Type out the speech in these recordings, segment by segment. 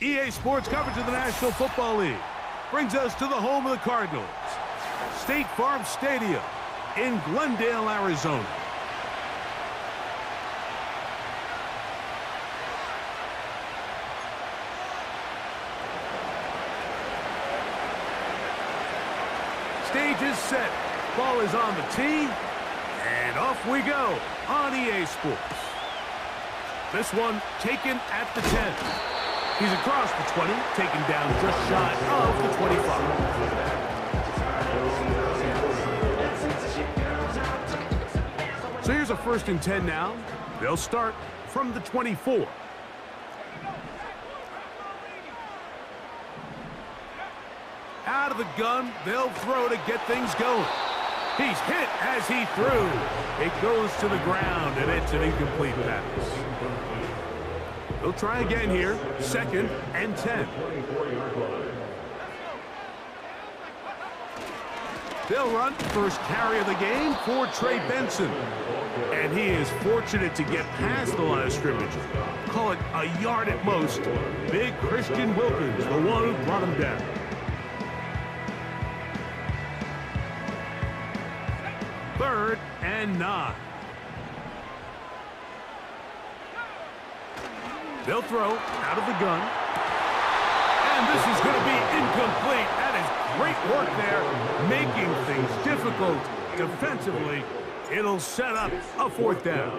EA Sports coverage of the National Football League brings us to the home of the Cardinals, State Farm Stadium in Glendale, Arizona. Stage is set. Ball is on the tee. And off we go on EA Sports. This one taken at the 10. He's across the 20, taken down just shy of the 25. So here's a 1st and 10 now. They'll start from the 24. Out of the gun, they'll throw to get things going. He's hit as he threw. It goes to the ground, and it's an incomplete pass. They'll try again here, 2nd and 10. They'll run first carry of the game for Trey Benson. And he is fortunate to get past the line of scrimmage. Call it a yard at most. Big Christian Wilkins, the one who brought him down. Third and 9. They'll throw out of the gun. And this is going to be incomplete. That is great work there, making things difficult defensively. It'll set up a 4th down.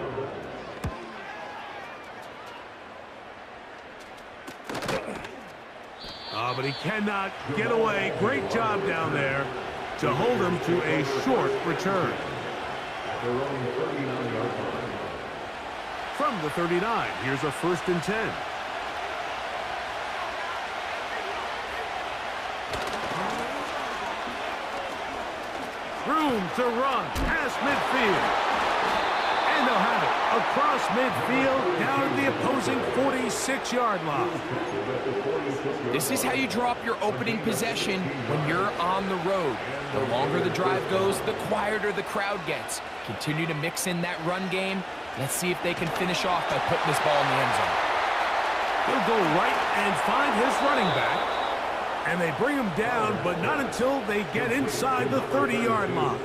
But he cannot get away. Great job down there to hold him to a short return. From the 39, here's a 1st and 10. Room to run past midfield. And they'll have it across midfield down at the opposing 46-yard line. This is how you draw up your opening possession when you're on the road. The longer the drive goes, the quieter the crowd gets. Continue to mix in that run game. Let's see if they can finish off by putting this ball in the end zone. He'll go right and find his running back. And they bring him down, but not until they get inside the 30-yard line.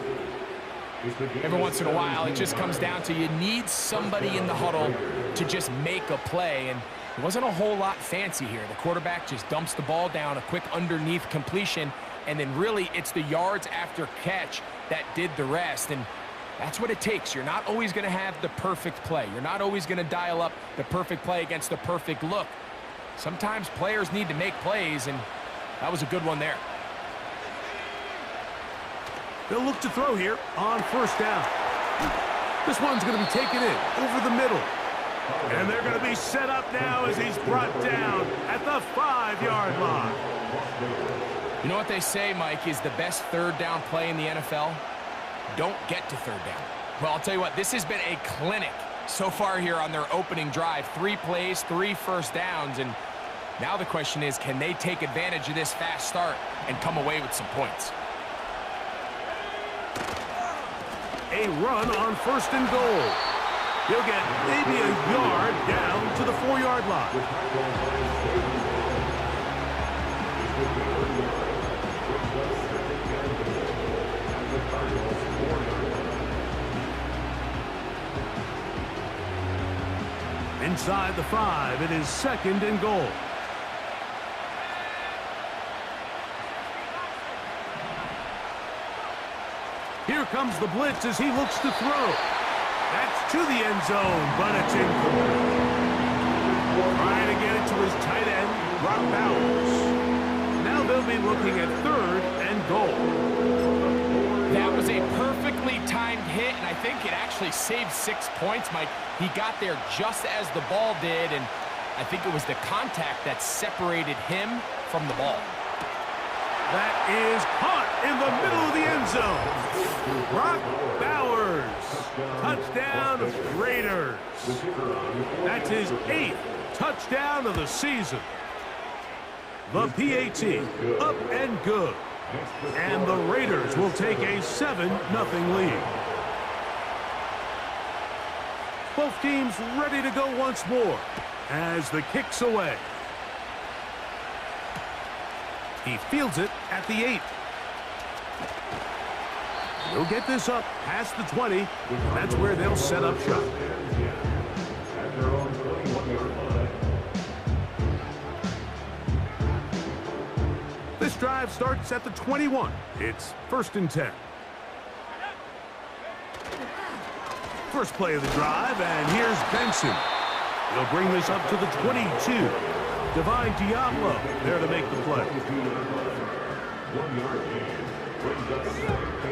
Every once in a while, it just comes down to you need somebody in the huddle to just make a play. And it wasn't a whole lot fancy here. The quarterback just dumps the ball down, a quick underneath completion, and then really it's the yards after catch that did the rest. And that's what it takes. You're not always going to have the perfect play. You're not always going to dial up the perfect play against the perfect look. Sometimes players need to make plays, and that was a good one there. They'll look to throw here on 1st down. This one's going to be taken in over the middle. And they're going to be set up now as he's brought down at the 5-yard line. You know what they say, Mike, is the best 3rd down play in the NFL? Don't get to 3rd down. Well, I'll tell you what, this has been a clinic so far here on their opening drive. 3 plays, 3 first downs, and now the question is, can they take advantage of this fast start and come away with some points? A run on 1st and goal. He'll get maybe a yard down to the 4-yard line. Inside the 5, it is 2nd and goal. Here comes the blitz as he looks to throw. That's to the end zone, but it's incomplete. Trying to get it to his tight end, Brock Bowers. Now they'll be looking at 3rd and goal. That was a perfectly timed hit, and I think it actually saved 6 points, Mike. He got there just as the ball did, and I think it was the contact that separated him from the ball. That is caught in the middle of the end zone. Brock Bowers. Touchdown, Raiders. That's his 8th touchdown of the season. The PAT up and good. And the Raiders will take a 7-0 lead. Both teams ready to go once more as the kick's away. He fields it at the 8. He'll get this up past the 20. That's where they'll set up shop. This drive starts at the 21. It's 1st and 10. First play of the drive, and here's Benson. He'll bring this up to the 22. Divine Diablo there to make the play.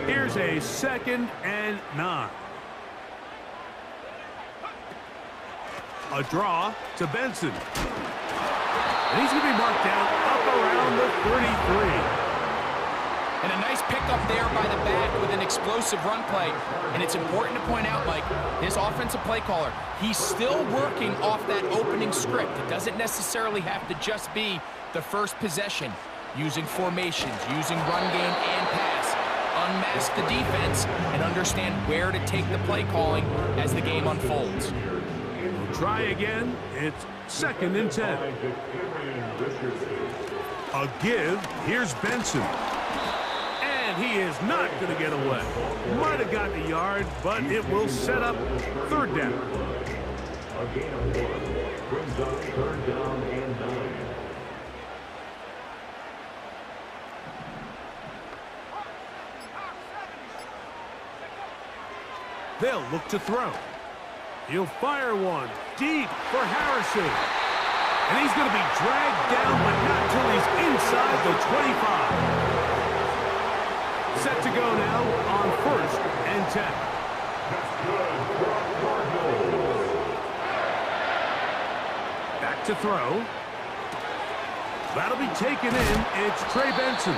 Here's a 2nd and 9. A draw to Benson. And he's going to be marked down up around the 33. And a nice pickup there by the back with an explosive run play. And it's important to point out, Mike, this offensive play caller, he's still working off that opening script. It doesn't necessarily have to just be the first possession. Using formations, using run game and pass. Unmask the defense and understand where to take the play calling as the game unfolds. We'll try again. It's 2nd and 10. A give. Here's Benson. And he is not going to get away. Might have gotten a yard, but it will set up 3rd down. A gain of 1 brings up 3rd down and 9. They'll look to throw. He'll fire one deep for Harrison. And he's going to be dragged down, but not till he's inside the 25. Set to go now on 1st and 10. Back to throw. That'll be taken in. It's Trey Benson.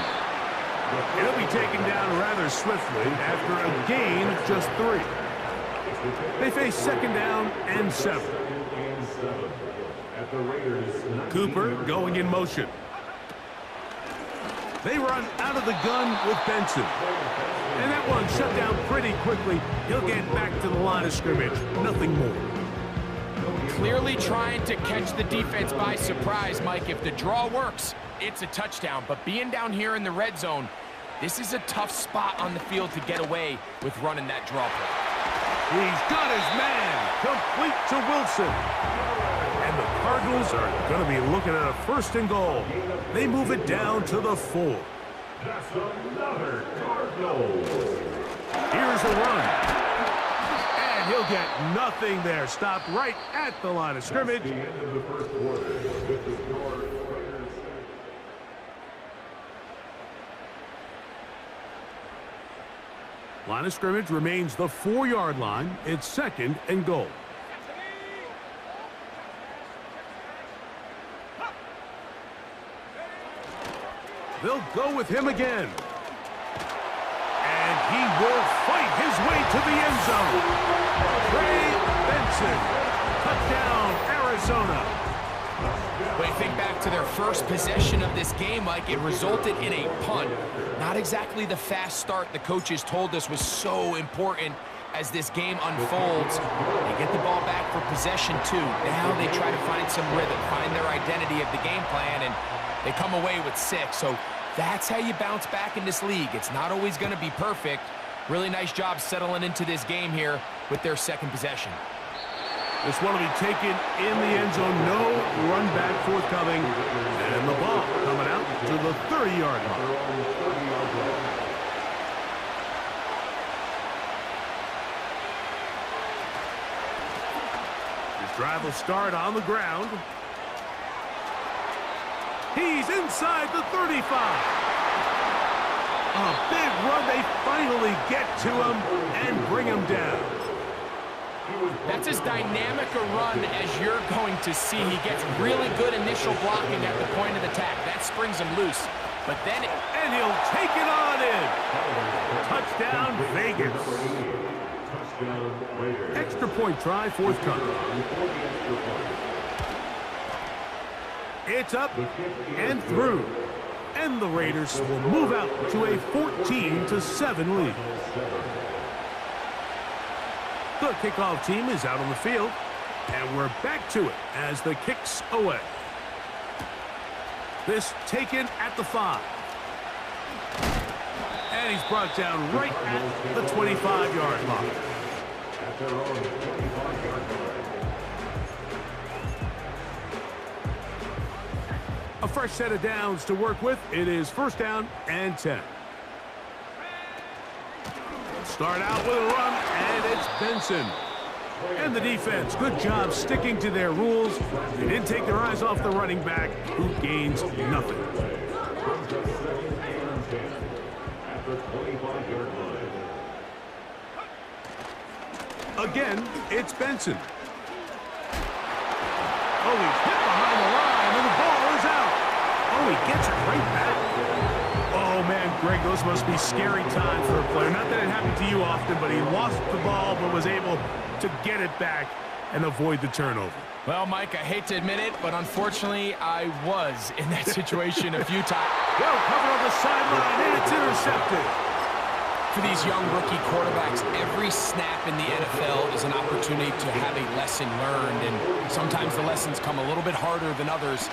He'll be taken down rather swiftly after a gain of just 3. They face 2nd down and 7. Cooper going in motion. They run out of the gun with Benson. And that one shut down pretty quickly. He'll get back to the line of scrimmage. Nothing more. Clearly trying to catch the defense by surprise, Mike. If the draw works, it's a touchdown. But being down here in the red zone, this is a tough spot on the field to get away with running that draw play. He's got his man, complete to Wilson. And the Cardinals are going to be looking at a 1st and goal. They move it down to the 4. That's another Cardinals. Here's a run. And he'll get nothing there. Stopped right at the line of scrimmage. The end of the 1st quarter with the score. Line of scrimmage remains the 4-yard line. It's 2nd and goal. They'll go with him again. And he will fight his way to the end zone. Trey Benson. Touchdown, Arizona. When you think back to their first possession of this game, Mike, it resulted in a punt. Not exactly the fast start the coaches told us was so important as this game unfolds. They get the ball back for possession 2. Now they try to find some rhythm, find their identity of the game plan, and they come away with 6. So that's how you bounce back in this league. It's not always going to be perfect. Really nice job settling into this game here with their 2nd possession. This one will be taken in the end zone. No run back forthcoming. And the ball coming out to the 30-yard line. This drive will start on the ground. He's inside the 35. A big run. They finally get to him and bring him down. That's as dynamic a run as you're going to see. He gets really good initial blocking at the point of attack. That springs him loose. But then and he'll take it on in. Touchdown, Vegas. Extra point try forthcoming. It's up and through. And the Raiders will move out to a 14-7 lead. The kickoff team is out on the field, and we're back to it as the kick's away. This taken at the 5. And he's brought down right at the 25-yard line. A fresh set of downs to work with. It is 1st down and 10. Start out with a run, and it's Benson. And the defense, good job sticking to their rules. They didn't take their eyes off the running back, who gains nothing. Again, it's Benson. Oh, he's hit behind the line, and the ball is out. Oh, he gets it right back. Oh, man, Greg, those must be scary times for a player. Not that it happened to you often, but he lost the ball but was able to get it back and avoid the turnover. Well, Mike, I hate to admit it, but unfortunately, I was in that situation a few times. Well covered on the sideline, and it's intercepted. For these young rookie quarterbacks, every snap in the NFL is an opportunity to have a lesson learned, and sometimes the lessons come a little bit harder than others.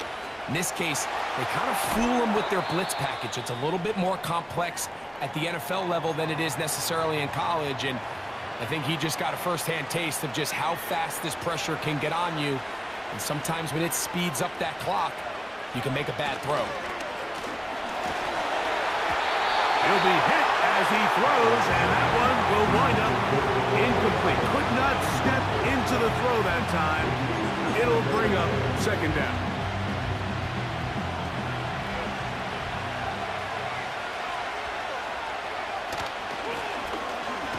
In this case, they kind of fool them with their blitz package. It's a little bit more complex at the NFL level than it is necessarily in college, and I think he just got a first-hand taste of just how fast this pressure can get on you, and sometimes when it speeds up that clock, you can make a bad throw. He'll be hit as he throws, and that one will wind up incomplete. Could not step into the throw that time. It'll bring up 2nd down.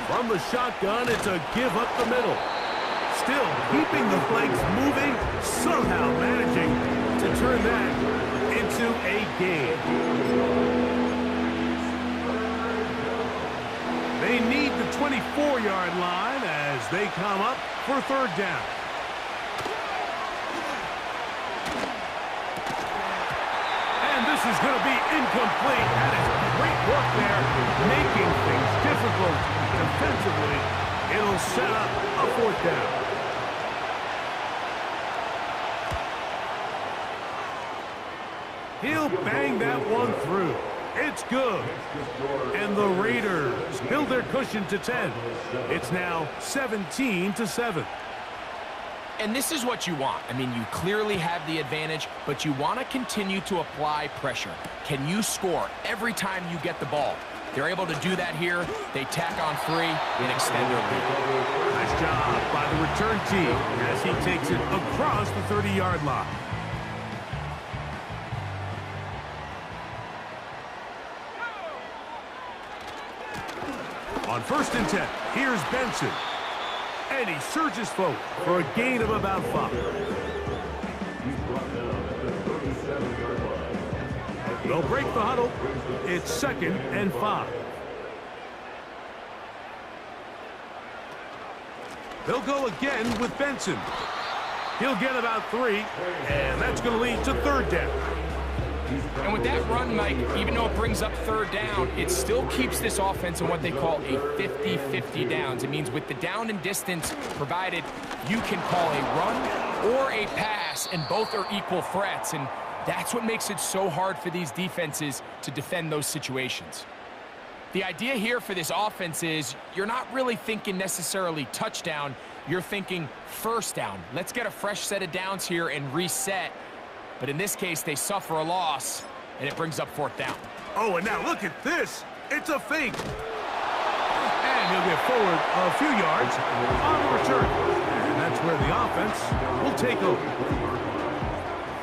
From the shotgun, it's a give up the middle. Still keeping the legs moving, somehow managing to turn that into a gain. They need the 24-yard line as they come up for 3rd down. And this is going to be incomplete. That is great work there, making things difficult defensively. It'll set up a 4th down. He'll bang that one through. It's good. And the Raiders build their cushion to 10. It's now 17-7. And this is what you want. I mean, you clearly have the advantage, but you want to continue to apply pressure. Can you score every time you get the ball? They're able to do that here. They tack on 3 and extend their lead. Nice job by the return team as he takes it across the 30-yard line. On 1st and 10, here's Benson. And he surges forward for a gain of about 5. They'll break the huddle. It's 2nd and 5. They'll go again with Benson. He'll get about 3, and that's going to lead to 3rd down. And with that run, Mike, even though it brings up 3rd down, it still keeps this offense in what they call a 50-50 downs. It means with the down and distance provided, you can call a run or a pass, and both are equal threats. And that's what makes it so hard for these defenses to defend those situations. The idea here for this offense is you're not really thinking necessarily touchdown. You're thinking 1st down. Let's get a fresh set of downs here and reset. But in this case, they suffer a loss, and it brings up 4th down. Oh, and now look at this. It's a fake. And he'll get forward a few yards on the return. And that's where the offense will take over.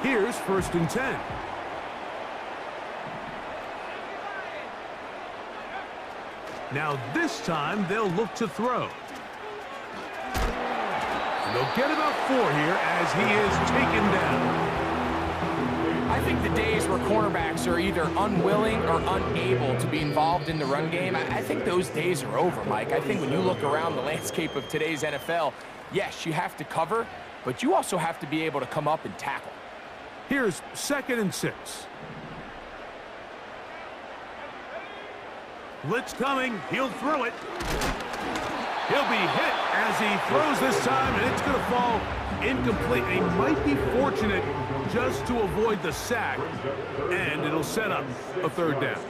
Here's 1st and 10. Now this time, they'll look to throw. And they'll get about 4 here as he is taken down. I think the days where cornerbacks are either unwilling or unable to be involved in the run game, I think those days are over, Mike. I think when you look around the landscape of today's NFL, yes, you have to cover, but you also have to be able to come up and tackle. Here's 2nd and 6. Blitz coming. He'll throw it. He'll be hit as he throws this time, and it's going to fall incomplete. He might be fortunate just to avoid the sack, and it'll set up a third down.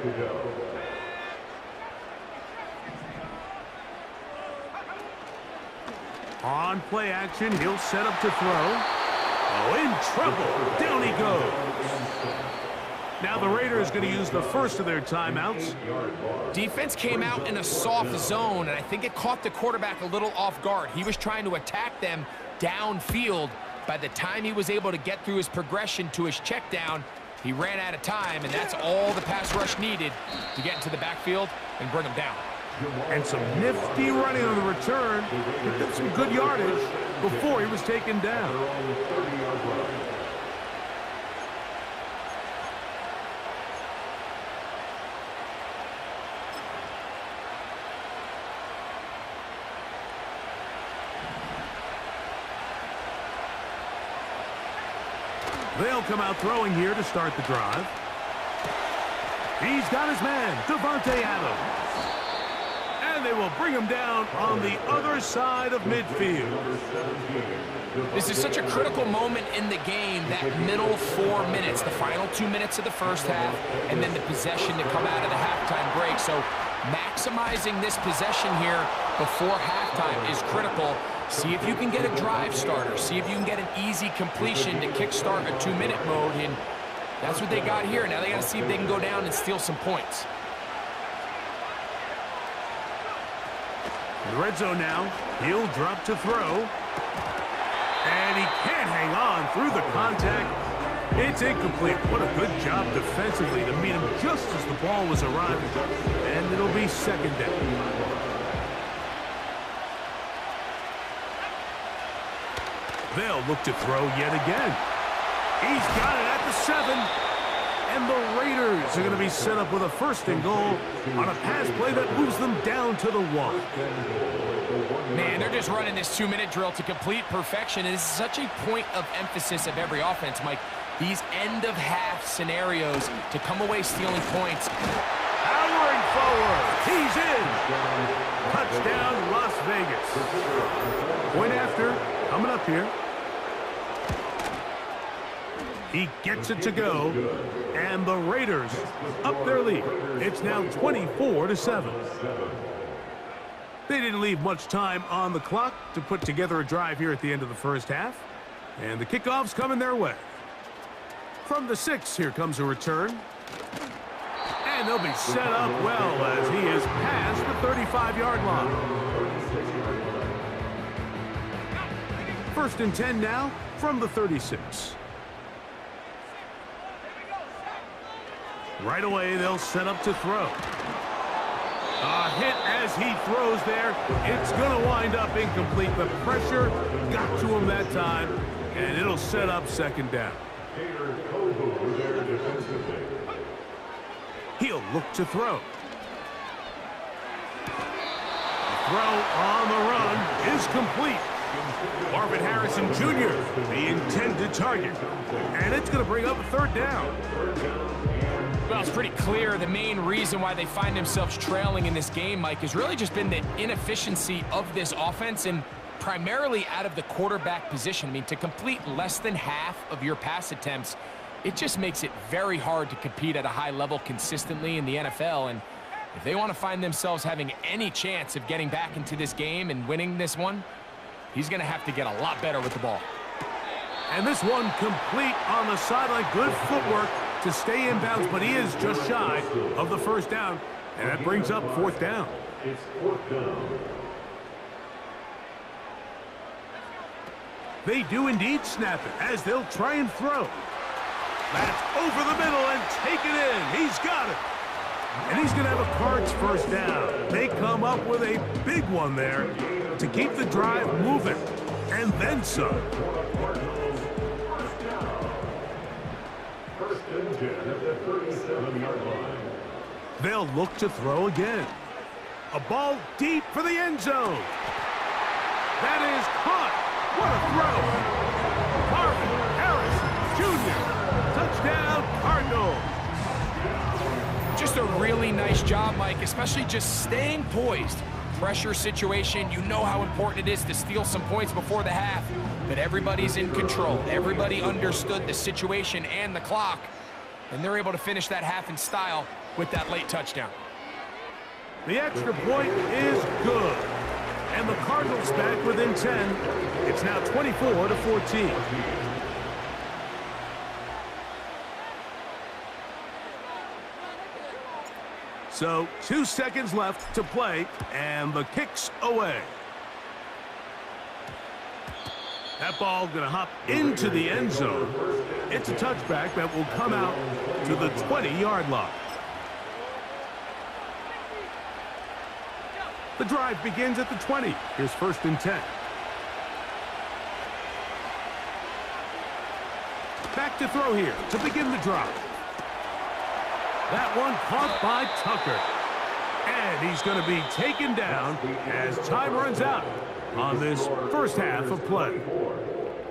On play action, he'll set up to throw. Oh, in trouble. Down he goes. Now the Raiders going to use the first of their timeouts. Defense came out in a soft zone, and I think it caught the quarterback a little off guard. He was trying to attack them downfield. By the time he was able to get through his progression to his check down, he ran out of time, and that's all the pass rush needed to get into the backfield and bring him down. And some nifty running on the return. He took some good yardage before he was taken down. They'll come out throwing here to start the drive. He's got his man, Davante Adams. And they will bring him down on the other side of midfield. This is such a critical moment in the game, that middle 4 minutes, the final 2 minutes of the first half, and then the possession to come out of the halftime break. So maximizing this possession here before halftime is critical. See if you can get a drive starter. See if you can get an easy completion to kickstart a 2-minute mode. And that's what they got here. Now they got to see if they can go down and steal some points. In the red zone now, he'll drop to throw. And he can't hang on through the contact. It's incomplete. What a good job defensively to meet him just as the ball was arriving. And it'll be second down. They'll look to throw yet again. He's got it at the 7. And the Raiders are going to be set up with a first and goal on a pass play that moves them down to the 1. Man, they're just running this 2-minute drill to complete perfection. And this is such a point of emphasis of every offense, Mike. These end-of-half scenarios to come away stealing points. Powering forward. He's in. Touchdown, Las Vegas. Point after. Coming up here. He gets it to go, and the Raiders up their lead. It's now 24-7. They didn't leave much time on the clock to put together a drive here at the end of the first half, and the kickoff's coming their way. From the 6, here comes a return, and they'll be set up well as he is past the 35-yard line. First and 10 now from the 36. Right away, they'll set up to throw. A hit as he throws there. It's going to wind up incomplete. The pressure got to him that time, and it'll set up second down. He'll look to throw. Throw on the run is complete. Marvin Harrison Jr., the intended target. And it's going to bring up a third down. Well, it's pretty clear the main reason why they find themselves trailing in this game, Mike, has really just been the inefficiency of this offense and primarily out of the quarterback position. I mean, to complete less than half of your pass attempts, it just makes it very hard to compete at a high level consistently in the NFL. And if they want to find themselves having any chance of getting back into this game and winning this one, he's going to have to get a lot better with the ball. And this one complete on the sideline. Good footwork to stay in bounds, but he is just shy of the first down, and that brings up fourth down. It's fourth down. They do indeed snap it as they'll try and throw. That's over the middle and take it in. He's got it. And he's going to have a Cards first down. They come up with a big one there to keep the drive moving, and then some. They'll look to throw again. A ball deep for the end zone. That is caught. What a throw. Marvin Harrison Jr. Touchdown, Cardinals. Just a really nice job, Mike, especially just staying poised pressure situation. You know how important it is to steal some points before the half. But everybody's in control. Everybody understood the situation and the clock. And they're able to finish that half in style with that late touchdown. The extra point is good. And the Cardinals back within 10. It's now 24-14. So 2 seconds left to play, and the kick's away. That ball going to hop into the end zone. It's a touchback that will come out to the 20-yard line. The drive begins at the 20. Here's 1st and 10. Back to throw here to begin the drive. That one caught by Tucker. And he's going to be taken down as time runs out on this first half of play.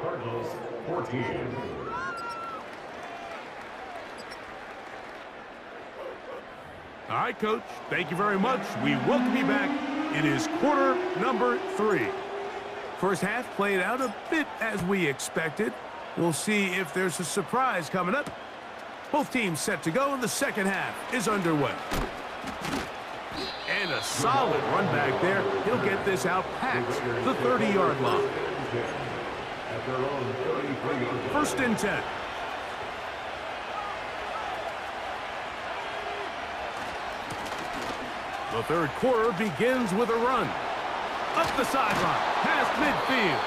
Cardinals 14. All right, Coach. Thank you very much. We welcome you back. It is quarter number 3. First half played out a bit as we expected. We'll see if there's a surprise coming up. Both teams set to go, and the second half is underway. And a solid run back there. He'll get this out past the 30-yard line. 1st and 10. The third quarter begins with a run. Up the sideline, past midfield.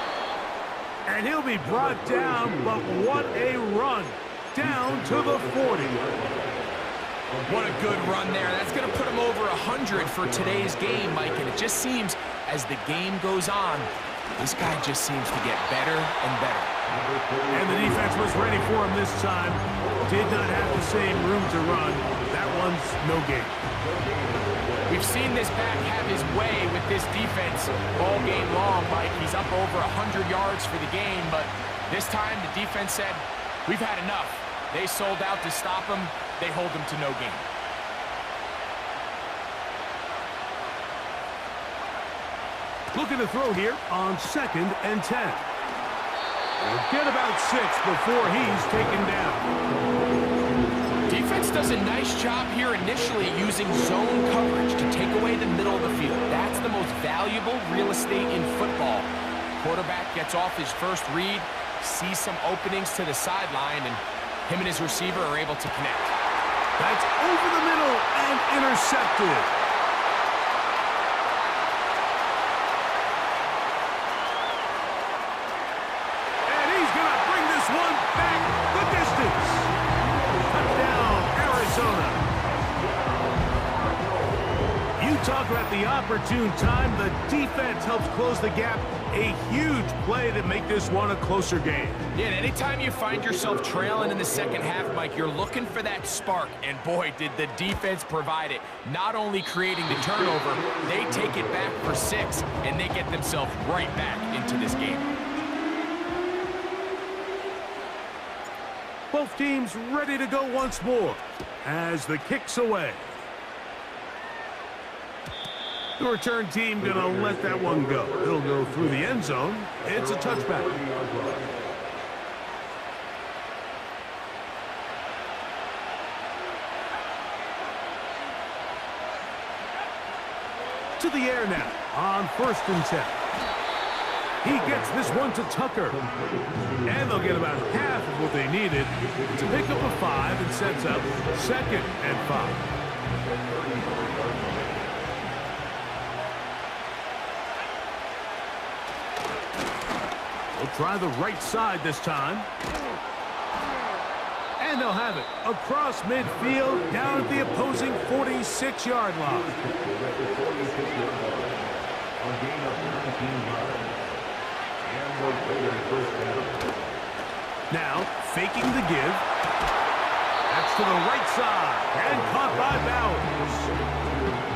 And he'll be brought down, but what a run. Down to the 40. What a good run there. That's going to put him over 100 for today's game, Mike. And it just seems as the game goes on, this guy just seems to get better and better. And the defense was ready for him this time. Did not have the same room to run. That one's no gain. We've seen this back have his way with this defense all game long, Mike. He's up over 100 yards for the game, but this time the defense said, we've had enough. They sold out to stop him. They hold him to no gain. Looking to throw here on 2nd and 10. We'll get about 6 before he's taken down. Defense does a nice job here initially using zone coverage to take away the middle of the field. That's the most valuable real estate in football. Quarterback gets off his first read, sees some openings to the sideline, and him and his receiver are able to connect. That's over the middle and intercepted. And he's going to bring this one back the distance. Touchdown, Arizona. You talk about the opportune time. The defense helps close the gap. A huge play to make this one a closer game. Yeah, and anytime you find yourself trailing in the second half, Mike, you're looking for that spark. And boy, did the defense provide it. Not only creating the turnover, they take it back for 6, and they get themselves right back into this game. Both teams ready to go once more as the kick's away. The return team going to let that one go. It'll go through the end zone. It's a touchback. To the air now on 1st and 10. He gets this one to Tucker. And they'll get about half of what they needed to pick up a 5 and sets up 2nd and 5. They'll try the right side this time. And they'll have it across midfield down at the opposing 46-yard line. Now, faking the give. That's to the right side. And caught by Bowers.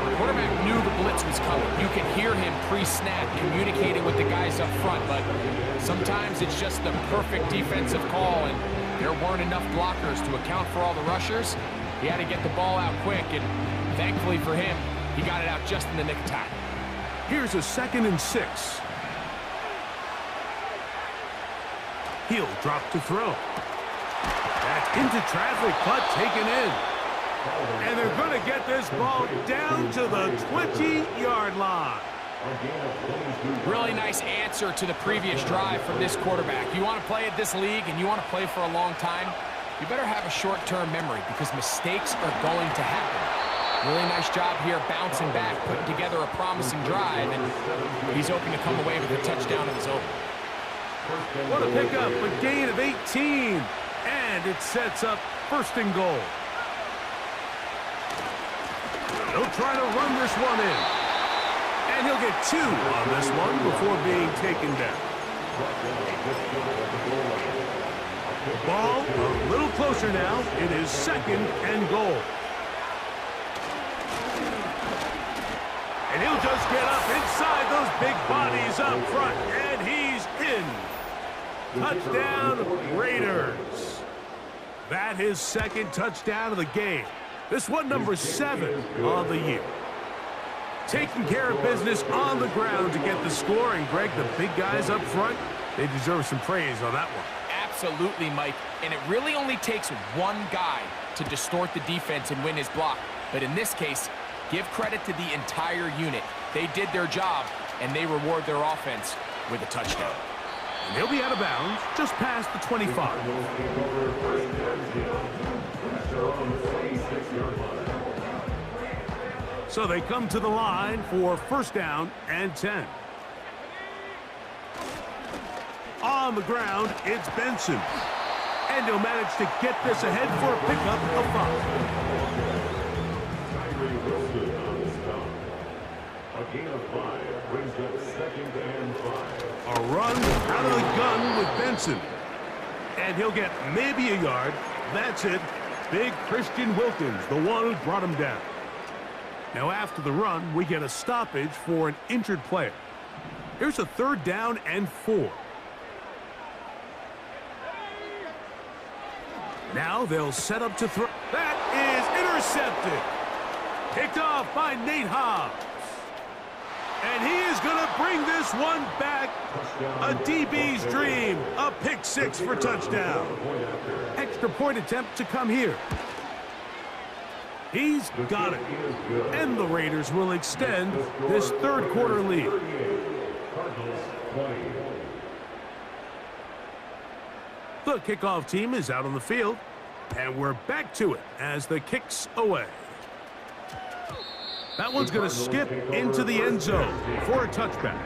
The quarterback knew the blitz was coming. You can hear him pre-snap communicating with the guys up front, but sometimes it's just the perfect defensive call, and there weren't enough blockers to account for all the rushers. He had to get the ball out quick, and thankfully for him, he got it out just in the nick of time. Here's a 2nd and 6. He'll drop to throw. That's into traffic, but taken in. And they're going to get this ball down to the 20-yard line. Really nice answer to the previous drive from this quarterback. You want to play at this league and you want to play for a long time, you better have a short-term memory because mistakes are going to happen. Really nice job here bouncing back, putting together a promising drive, and he's hoping to come away with a touchdown of his own. What a pickup, a gain of 18, and it sets up 1st and goal. He'll try to run this one in, and he'll get 2 on this one before being taken down. Ball a little closer now. It is 2nd and goal. And he'll just get up inside those big bodies up front, and he's in. Touchdown, Raiders. That is 2nd touchdown of the game. This one number 7 on the year. Taking care of business on the ground to get the score. And, Greg, the big guys up front, they deserve some praise on that one. Absolutely, Mike. And it really only takes one guy to distort the defense and win his block. But in this case, give credit to the entire unit. They did their job, and they reward their offense with a touchdown. And he'll be out of bounds just past the 25. So they come to the line for 1st down and 10. On the ground, it's Benson. And he'll manage to get this ahead for a pickup of 5. A gain of 5 brings up 2nd and 5. A run out of the gun with Benson. And he'll get maybe a yard. That's it. Big Christian Wilkins, the one who brought him down. Now after the run, we get a stoppage for an injured player. Here's a 3rd down and 4. Now they'll set up to throw. That is intercepted. Picked off by Nate Hobbs. And he is going to bring this one back. A DB's dream. A pick 6 for touchdown. Extra point attempt to come here. He's got it. And the Raiders will extend this 3rd quarter lead. The kickoff team is out on the field. And we're back to it as the kick's away. That one's going to skip into the end zone for a touchback.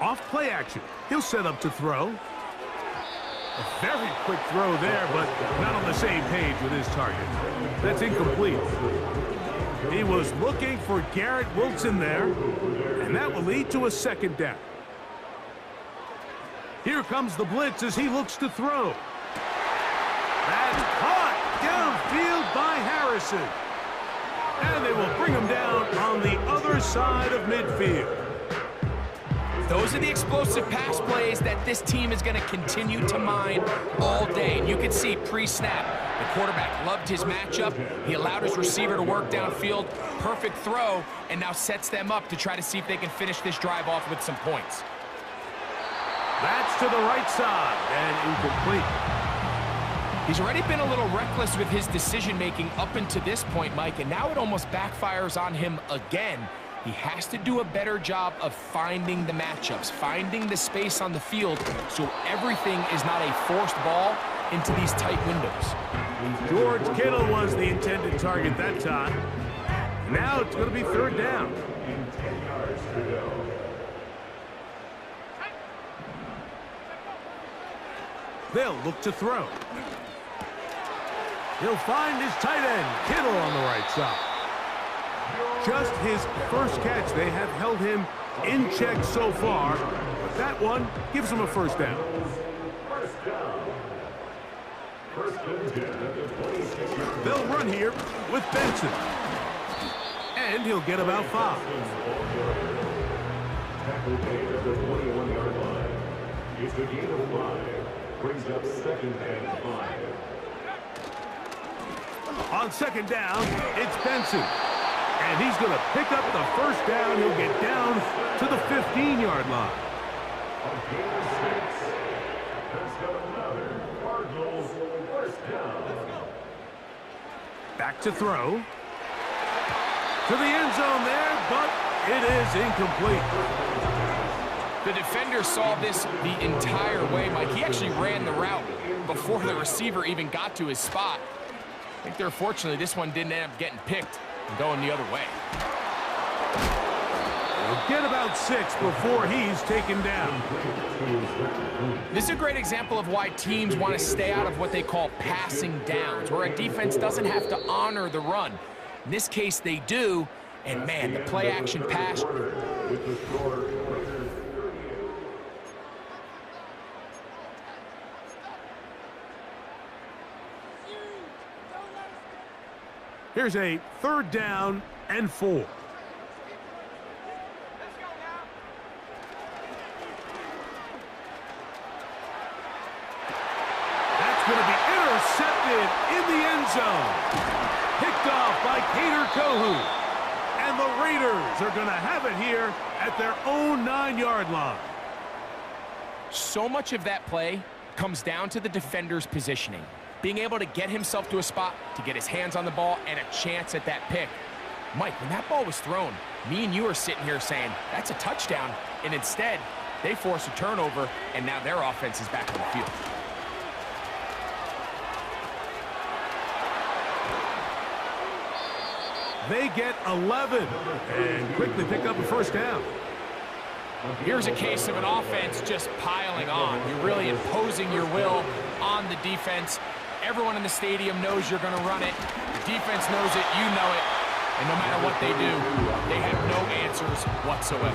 Off play action. He'll set up to throw. A very quick throw there, but not on the same page with his target. That's incomplete. He was looking for Garrett Wilson there, and that will lead to a 2nd down. Here comes the blitz as he looks to throw. That's caught downfield by Harrison. And they will bring him down on the other side of midfield. Those are the explosive pass plays that this team is going to continue to mine all day. And you can see pre-snap, the quarterback loved his matchup. He allowed his receiver to work downfield. Perfect throw, and now sets them up to try to see if they can finish this drive off with some points. That's to the right side and incomplete. He's already been a little reckless with his decision-making up until this point, Mike, and now it almost backfires on him again. He has to do a better job of finding the matchups, finding the space on the field so everything is not a forced ball into these tight windows. George Kittle was the intended target that time. Now it's going to be 3rd down. They'll look to throw. He'll find his tight end, Kittle, on the right side. Just his first catch. They have held him in check so far, but that one gives him a 1st down. They'll run here with Benson. And he'll get about 5. Tackle made at the 21-yard line. It's a gain of 5. brings up 2nd and 5. On 2nd down, it's Benson. And he's going to pick up the 1st down. He'll get down to the 15-yard line. On gain of 6. That's got another Cardinals 1st down. Back to throw. To the end zone there, but it is incomplete. The defender saw this the entire way, Mike. He actually ran the route before the receiver even got to his spot. I think they're fortunate this one didn't end up getting picked and going the other way. He'll get about 6 before he's taken down. This is a great example of why teams want to stay out of what they call passing downs, where a defense doesn't have to honor the run. In this case, they do, and man, the play-action pass. With the score, Here's a 3rd down and 4. That's going to be intercepted in the end zone. Picked off by Kader Kohou. And the Raiders are going to have it here at their own 9-yard line. So much of that play comes down to the defender's positioning. Being able to get himself to a spot, to get his hands on the ball, and a chance at that pick. Mike, when that ball was thrown, me and you are sitting here saying, that's a touchdown. And instead, they force a turnover, and now their offense is back on the field. They get 11 and quickly pick up a 1st down. Here's a case of an offense just piling on. You're really imposing your will on the defense. Everyone in the stadium knows you're going to run it. The defense knows it. You know it. And no matter what they do, they have no answers whatsoever.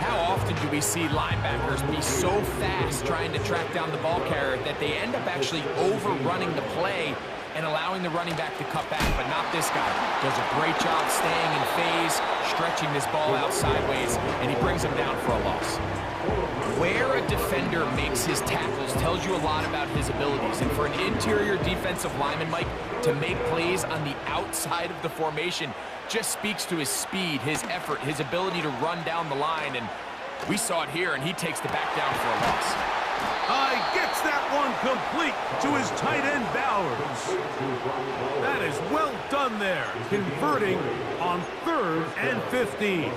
How often do we see linebackers be so fast trying to track down the ball carrier that they end up actually overrunning the play and allowing the running back to cut back, but not this guy. Does a great job staying in phase, stretching this ball out sideways, and he brings him down for a loss. Where a defender makes his tackles tells you a lot about his abilities, and for an interior defensive lineman, Mike, to make plays on the outside of the formation just speaks to his speed, his effort, his ability to run down the line, and we saw it here, and he takes the back down for a loss. Gets that one complete to his tight end, Bowers. That is well done there, converting on 3rd and 15.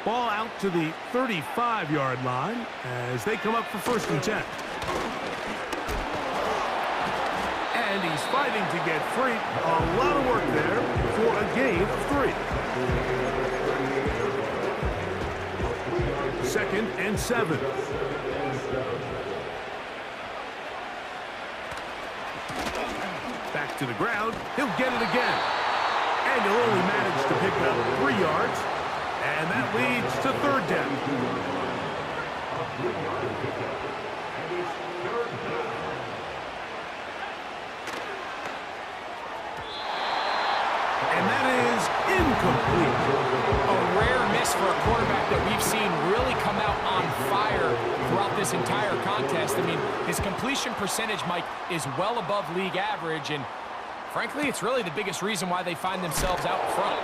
Ball out to the 35-yard line as they come up for 1st and 10. And he's fighting to get free. A lot of work there for a gain of 3. 2nd and 7. Back to the ground. He'll get it again. And he'll only manage to pick up 3 yards. And that leads to 3rd down. And that is incomplete. A rare miss for a quarterback that we've seen really come out on fire throughout this entire contest. I mean, his completion percentage, Mike, is well above league average, and frankly, it's really the biggest reason why they find themselves out front.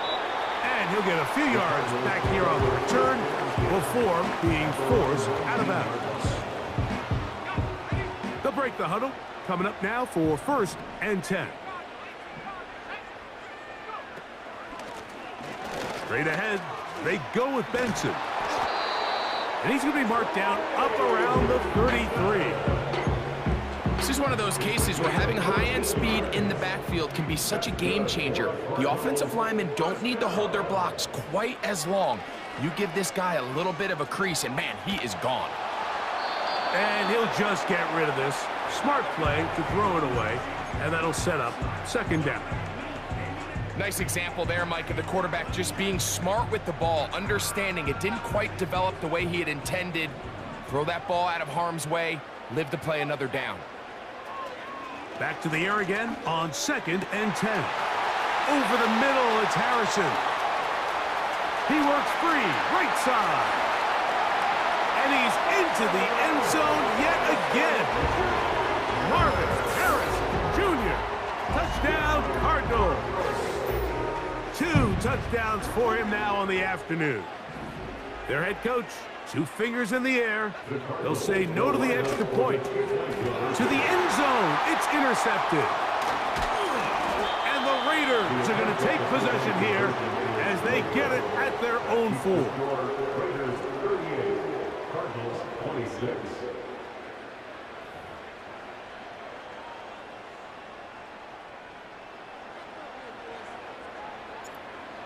And he'll get a few yards back here on the return before being forced out of bounds. They'll break the huddle. Coming up now for 1st and 10. Straight ahead, they go with Benson. And he's going to be marked down up around the 33. This is one of those cases where having high-end speed in the backfield can be such a game changer. The offensive linemen don't need to hold their blocks quite as long. You give this guy a little bit of a crease, and man, he is gone. And he'll just get rid of this. Smart play to throw it away, and that'll set up 2nd down. Nice example there, Mike, of the quarterback just being smart with the ball, understanding it didn't quite develop the way he had intended. Throw that ball out of harm's way, live to play another down. Back to the air again on 2nd and 10. Over the middle, it's Harrison. He works free, right side. And he's into the end zone yet again. touchdowns for him now on the afternoon. Their head coach, 2 fingers in the air. They'll say no to the extra point. To the end zone. It's intercepted. And the Raiders are going to take possession here as they get it at their own 4. Raiders 38, Cardinals 26.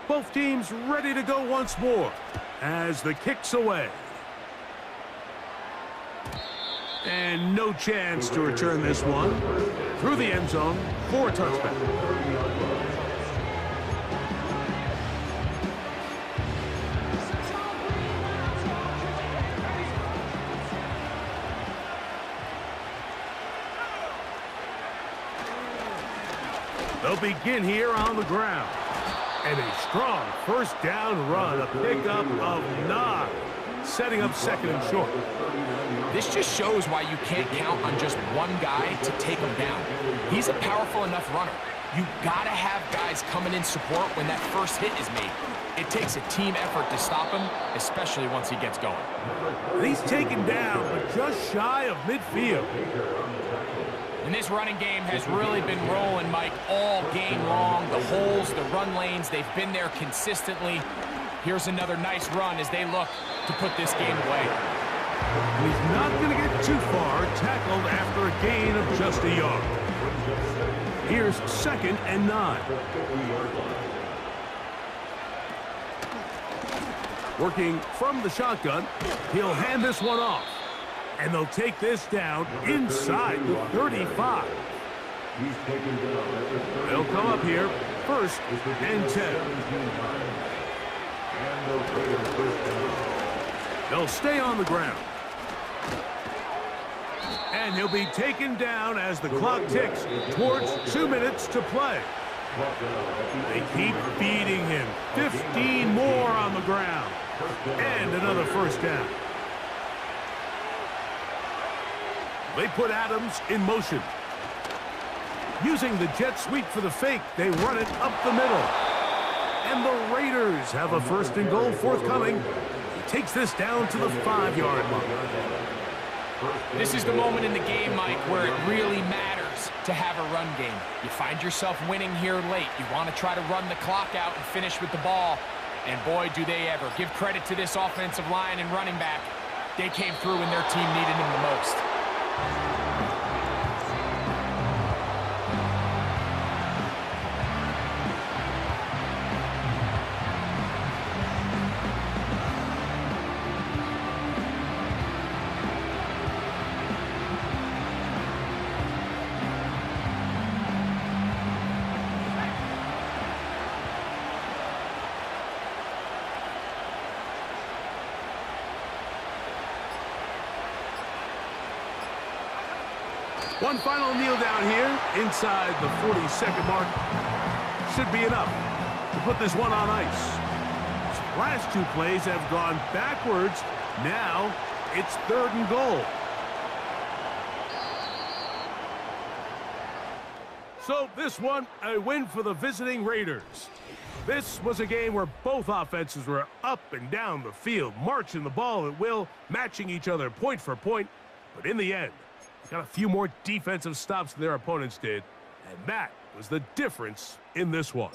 Both teams ready to go once more as the kick's away. And no chance to return this one. Through the end zone for a touchback. They'll begin here on the ground. And a strong first down run, a pickup of 9, setting up 2nd and short. This just shows why you can't count on just one guy to take him down. He's a powerful enough runner. You gotta have guys coming in support when that first hit is made. It takes a team effort to stop him, especially once he gets going. He's taken down, but just shy of midfield. And this running game has really been rolling, Mike, all game long. The holes, the run lanes, they've been there consistently. Here's another nice run as they look to put this game away. He's not going to get too far, tackled after a gain of just a yard. Here's 2nd and 9. Working from the shotgun, he'll hand this one off. And they'll take this down inside the 35. They'll come up here, 1st and 10. They'll stay on the ground. And he'll be taken down as the clock ticks towards 2 minutes to play. They keep beating him. 15 more on the ground. And another first down. They put Adams in motion. Using the jet sweep for the fake, they run it up the middle. And the Raiders have a 1st and goal forthcoming. He takes this down to the 5-yard mark. This is the moment in the game, Mike, where it really matters to have a run game. You find yourself winning here late. You want to try to run the clock out and finish with the ball. And boy, do they ever. Give credit to this offensive line and running back. They came through when their team needed them the most. One final kneel down here inside the 42nd mark. Should be enough to put this one on ice. His last 2 plays have gone backwards. Now it's 3rd and goal. So this one, a win for the visiting Raiders. This was a game where both offenses were up and down the field, marching the ball at will, matching each other point for point. But in the end, got a few more defensive stops than their opponents did, and that was the difference in this one.